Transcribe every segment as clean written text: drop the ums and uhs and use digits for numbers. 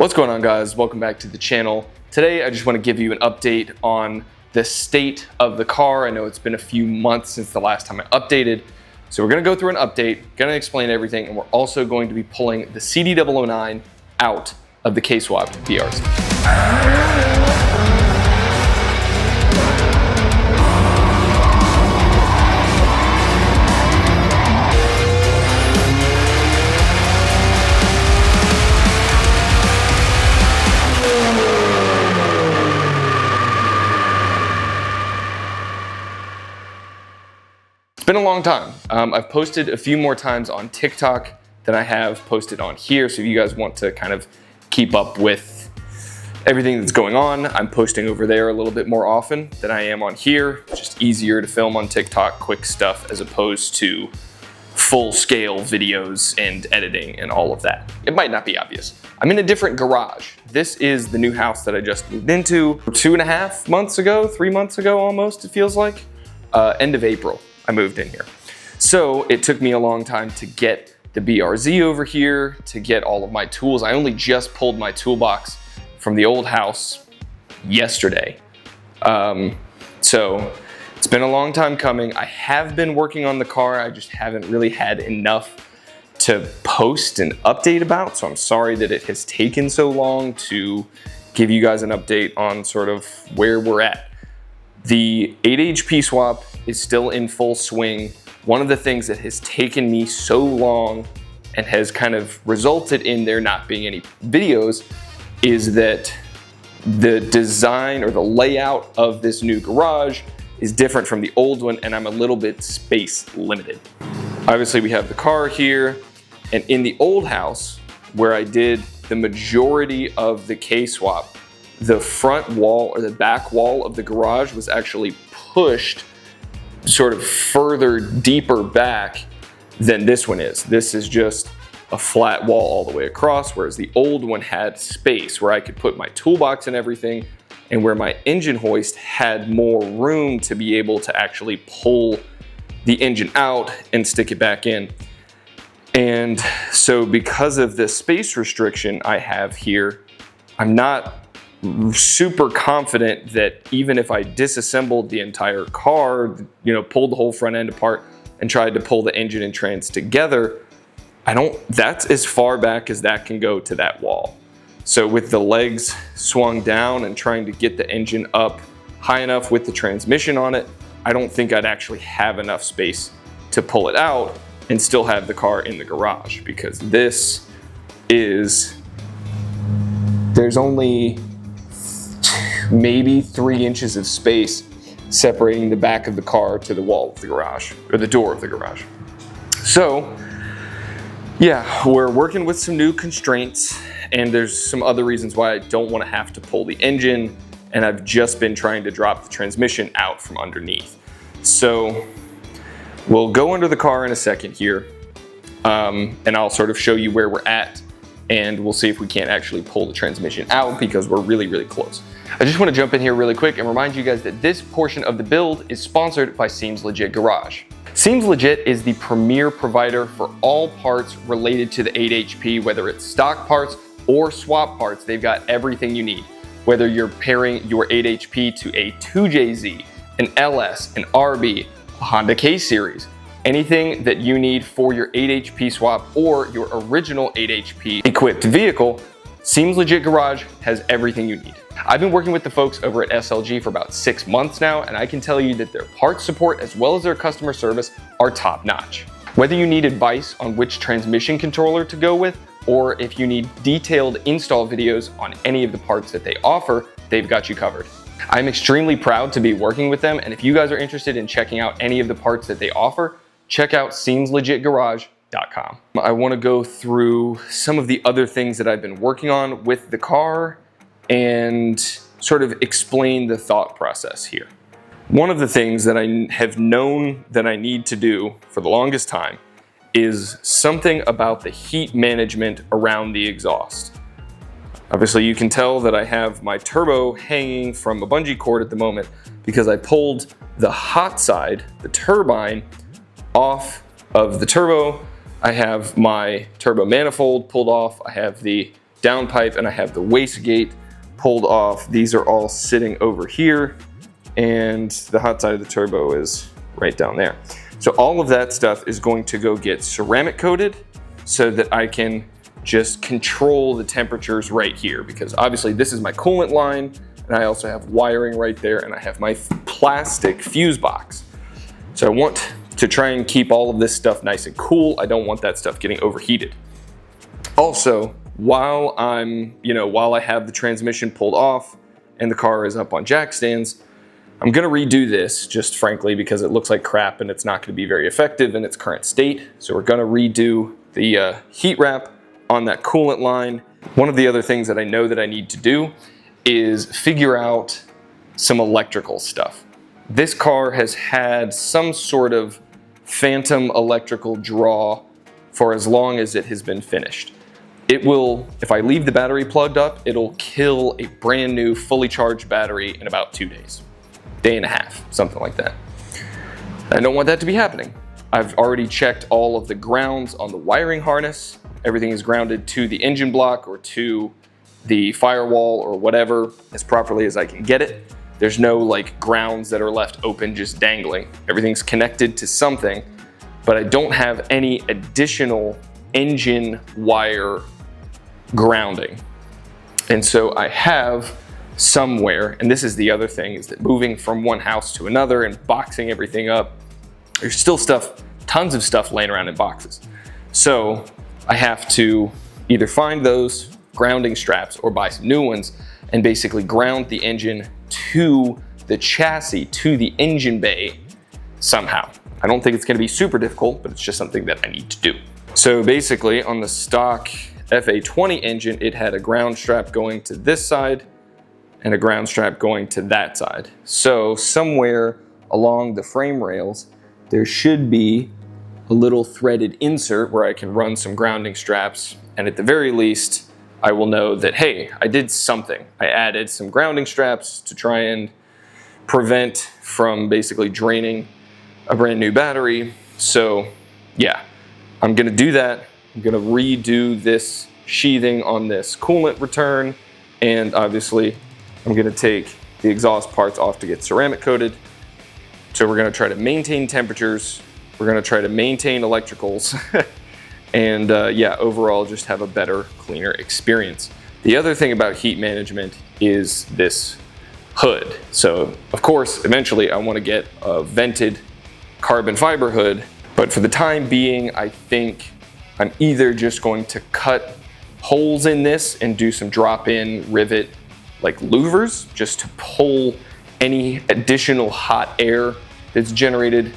What's going on, guys? Welcome back to the channel. Today I just want to give you an update on the state of the car. I know it's been a few months since the last time I updated, so we're going to go through an update, going to explain everything, and we're also going to be pulling the CD009 out of the K-swapped BRZ. Been a long time. I've posted a few more times on TikTok than I have posted on here. So if you guys want to kind of keep up with everything that's going on, I'm posting over there a little bit more often than I am on here. It's just easier to film on TikTok, quick stuff, as opposed to full scale videos and editing and all of that. It might not be obvious. I'm in a different garage. This is the new house that I just moved into 2.5 months ago, 3 months ago almost, it feels like. End of April. I moved in here. So it took me a long time to get the BRZ over here, to get all of my tools. I only just pulled my toolbox from the old house yesterday. So it's been a long time coming. I have been working on the car. I just haven't really had enough to post and update about. So I'm sorry that it has taken so long to give you guys an update on sort of where we're at. The 8 HP swap is still in full swing. One of the things that has taken me so long and has kind of resulted in there not being any videos is that the design or the layout of this new garage is different from the old one, and I'm a little bit space limited. Obviously we have the car here, and in the old house where I did the majority of the K-swap, the front wall or the back wall of the garage was actually pushed sort of further deeper back than this one is. This is just a flat wall all the way across, whereas the old one had space where I could put my toolbox and everything, and where my engine hoist had more room to be able to actually pull the engine out and stick it back in. And so because of the space restriction I have here, I'm not super confident that even if I disassembled the entire car, pulled the whole front end apart and tried to pull the engine and trans together, that's as far back as that can go to that wall. So with the legs swung down and trying to get the engine up high enough with the transmission on it, I don't think I'd actually have enough space to pull it out and still have the car in the garage, because there's only maybe 3 inches of space separating the back of the car to the wall of the garage, or the door of the garage. So yeah, we're working with some new constraints, and there's some other reasons why I don't want to have to pull the engine, and I've just been trying to drop the transmission out from underneath. So we'll go under the car in a second here, and I'll sort of show you where we're at, and we'll see if we can't actually pull the transmission out, because we're really, really close. I just want to jump in here really quick and remind you guys that this portion of the build is sponsored by SeemsLegitGarage. SeemsLegit is the premier provider for all parts related to the 8 HP, whether it's stock parts or swap parts. They've got everything you need. Whether you're pairing your 8 HP to a 2JZ, an LS, an RB, a Honda K series, anything that you need for your 8 HP swap or your original 8 HP equipped vehicle, SeemsLegitGarage has everything you need. I've been working with the folks over at SLG for about 6 months now, and I can tell you that their parts support as well as their customer service are top notch. Whether you need advice on which transmission controller to go with, or if you need detailed install videos on any of the parts that they offer, they've got you covered. I'm extremely proud to be working with them, and if you guys are interested in checking out any of the parts that they offer, check out SeemsLegitGarage.com. I want to go through some of the other things that I've been working on with the car and sort of explain the thought process here. One of the things that I have known that I need to do for the longest time is something about the heat management around the exhaust. Obviously you can tell that I have my turbo hanging from a bungee cord at the moment because I pulled the hot side, the turbine, off of the turbo. I have my turbo manifold pulled off. I have the downpipe, and I have the wastegate pulled off. These are all sitting over here, and the hot side of the turbo is right down there. So all of that stuff is going to go get ceramic coated so that I can just control the temperatures right here, because obviously this is my coolant line, and I also have wiring right there, and I have my plastic fuse box. So I want to try and keep all of this stuff nice and cool. I don't want that stuff getting overheated. Also, while I have the transmission pulled off and the car is up on jack stands, I'm gonna redo this, just frankly because it looks like crap and it's not gonna be very effective in its current state. So we're gonna redo the heat wrap on that coolant line. One of the other things that I know that I need to do is figure out some electrical stuff. This car has had some sort of phantom electrical draw for as long as it has been finished. It will, if I leave the battery plugged up, it'll kill a brand new fully charged battery in about 2 days. Day and a half, something like that. I don't want that to be happening. I've already checked all of the grounds on the wiring harness. Everything is grounded to the engine block or to the firewall or whatever as properly as I can get it. There's no like grounds that are left open just dangling. Everything's connected to something, but I don't have any additional engine wire grounding. And so I have somewhere, and this is the other thing, is that moving from one house to another and boxing everything up, there's still tons of stuff laying around in boxes. So I have to either find those grounding straps or buy some new ones and basically ground the engine to the chassis, to the engine bay somehow. I don't think it's gonna be super difficult, but it's just something that I need to do. So basically on the stock FA20 engine, it had a ground strap going to this side and a ground strap going to that side. So somewhere along the frame rails, there should be a little threaded insert where I can run some grounding straps. And at the very least, I will know that, hey, I did something. I added some grounding straps to try and prevent from basically draining a brand new battery. So yeah, I'm gonna do that. I'm gonna redo this sheathing on this coolant return, and obviously I'm gonna take the exhaust parts off to get ceramic coated. So we're gonna try to maintain temperatures, we're gonna try to maintain electricals, and yeah, overall just have a better, cleaner experience. The other thing about heat management is this hood. So of course, eventually I wanna get a vented carbon fiber hood, but for the time being, I think I'm either just going to cut holes in this and do some drop-in rivet like louvers just to pull any additional hot air that's generated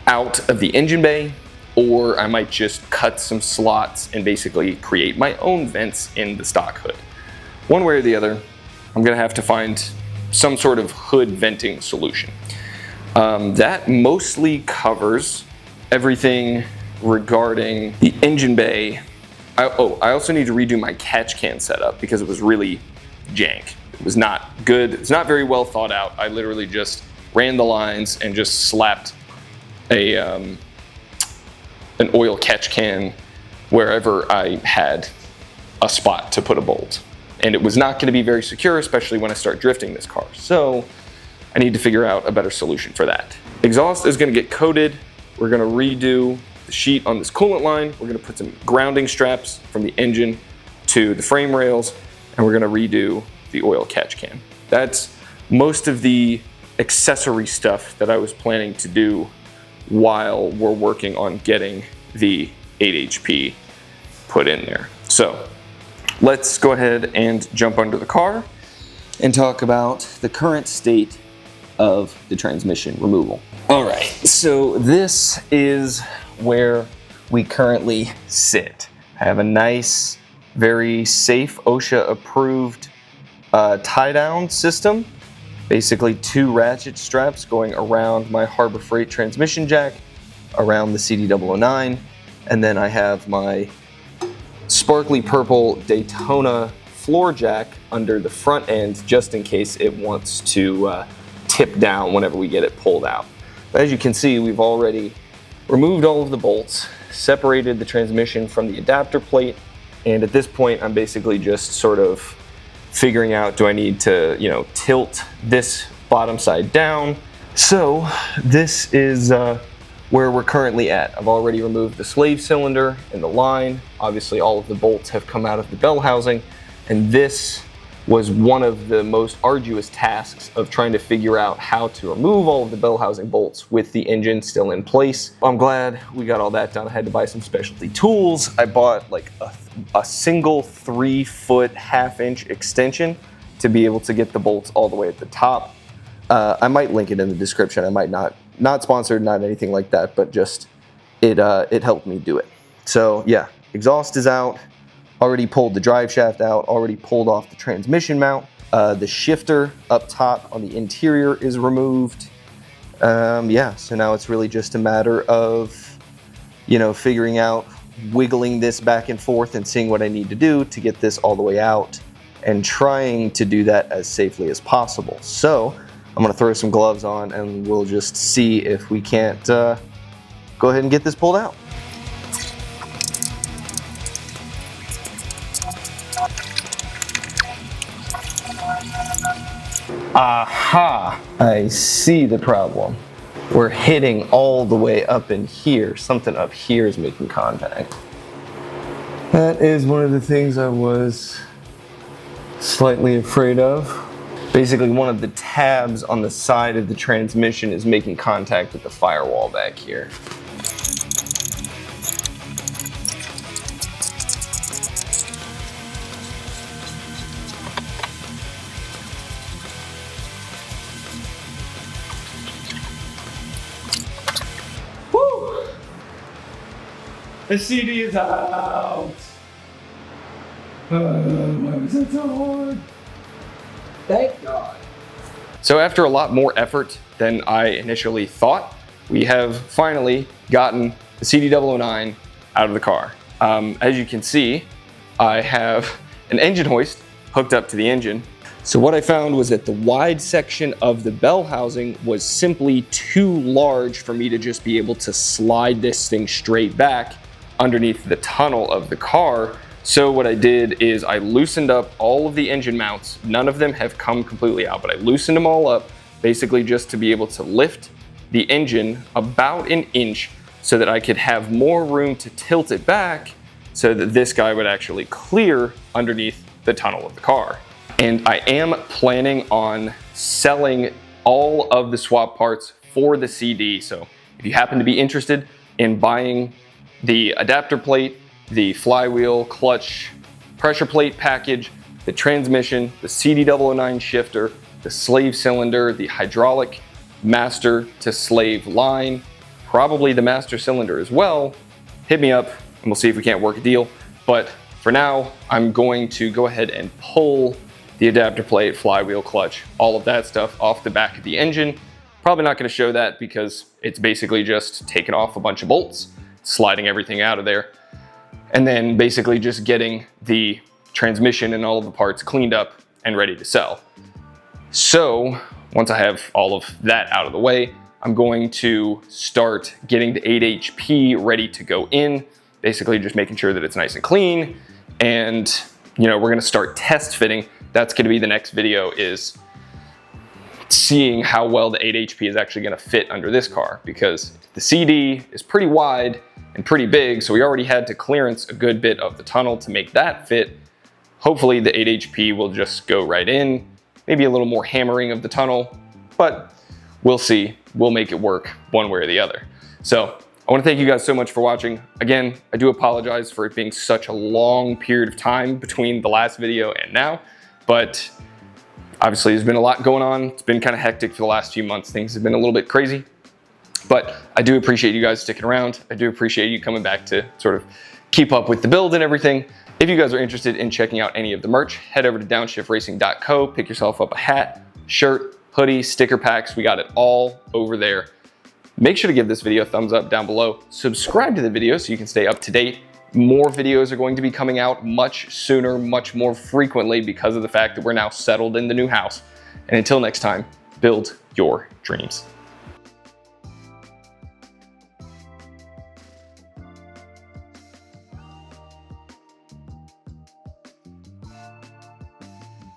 out of the engine bay, or I might just cut some slots and basically create my own vents in the stock hood. One way or the other, I'm gonna have to find some sort of hood venting solution. That mostly covers everything regarding the engine bay. I also need to redo my catch can setup because it was really jank. It was not good. It's not very well thought out. I literally just ran the lines and just slapped an oil catch can wherever I had a spot to put a bolt. And it was not going to be very secure, especially when I start drifting this car. So I need to figure out a better solution for that. Exhaust is going to get coated. We're going to redo the sheet on this coolant line. We're going to put some grounding straps from the engine to the frame rails, and we're going to redo the oil catch can. That's most of the accessory stuff that I was planning to do while we're working on getting the 8 HP put in there. So let's go ahead and jump under the car and talk about the current state of the transmission removal. All right, so this is where we currently sit. I have a nice, very safe OSHA approved tie down system. Basically 2 ratchet straps going around my Harbor Freight transmission jack, around the CD009, and then I have my sparkly purple Daytona floor jack under the front end just in case it wants to tip down whenever we get it pulled out. But as you can see, we've already removed all of the bolts, separated the transmission from the adapter plate, And at this point, I'm basically just sort of figuring out, do I need to, tilt this bottom side down? So this is where we're currently at. I've already removed the slave cylinder and the line. Obviously all of the bolts have come out of the bell housing, and this was one of the most arduous tasks of trying to figure out how to remove all of the bell housing bolts with the engine still in place. I'm glad we got all that done. I had to buy some specialty tools. I bought like a single 3-foot 1/2-inch extension to be able to get the bolts all the way at the top. I might link it in the description. I might not sponsored, not anything like that, but just it helped me do it. So yeah, exhaust is out. Already pulled the drive shaft out, already pulled off the transmission mount. The shifter up top on the interior is removed. Yeah, so now it's really just a matter of, figuring out, wiggling this back and forth and seeing what I need to do to get this all the way out and trying to do that as safely as possible. So I'm gonna throw some gloves on and we'll just see if we can't go ahead and get this pulled out. Aha! I see the problem. We're hitting all the way up in here. Something up here is making contact. That is one of the things I was slightly afraid of. Basically, one of the tabs on the side of the transmission is making contact with the firewall back here. The CD is out! Why was that so hard? Thank God. So after a lot more effort than I initially thought, we have finally gotten the CD009 out of the car. As you can see, I have an engine hoist hooked up to the engine. So what I found was that the wide section of the bell housing was simply too large for me to just be able to slide this thing straight back underneath the tunnel of the car. So what I did is I loosened up all of the engine mounts. None of them have come completely out, but I loosened them all up basically just to be able to lift the engine about 1 inch so that I could have more room to tilt it back so that this guy would actually clear underneath the tunnel of the car. And I am planning on selling all of the swap parts for the CD. So if you happen to be interested in buying the adapter plate, the flywheel, clutch, pressure plate package, the transmission, the CD009 shifter, the slave cylinder, the hydraulic master to slave line, probably the master cylinder as well, hit me up and we'll see if we can't work a deal. But for now, I'm going to go ahead and pull the adapter plate, flywheel, clutch, all of that stuff off the back of the engine. Probably not going to show that because it's basically just taking off a bunch of bolts, sliding everything out of there, and then basically just getting the transmission and all of the parts cleaned up and ready to sell. So once I have all of that out of the way, I'm going to start getting the 8 HP ready to go in, basically just making sure that it's nice and clean. And we're going to start test fitting. That's going to be the next video, is seeing how well the 8 HP is actually going to fit under this car, because the CD is pretty wide and pretty big, so we already had to clearance a good bit of the tunnel to make that fit. Hopefully the 8 HP will just go right in, maybe a little more hammering of the tunnel, but we'll see. We'll make it work one way or the other. So I want to thank you guys so much for watching. Again, I do apologize for it being such a long period of time between the last video and now, but obviously there's been a lot going on. It's been kind of hectic for the last few months. Things have been a little bit crazy, but I do appreciate you guys sticking around. I do appreciate you coming back to sort of keep up with the build and everything. If you guys are interested in checking out any of the merch, head over to downshiftracing.co, pick yourself up a hat, shirt, hoodie, sticker packs. We got it all over there. Make sure to give this video a thumbs up down below. Subscribe to the video so you can stay up to date. More videos are going to be coming out much sooner, much more frequently, because of the fact that we're now settled in the new house. And until next time, build your dreams.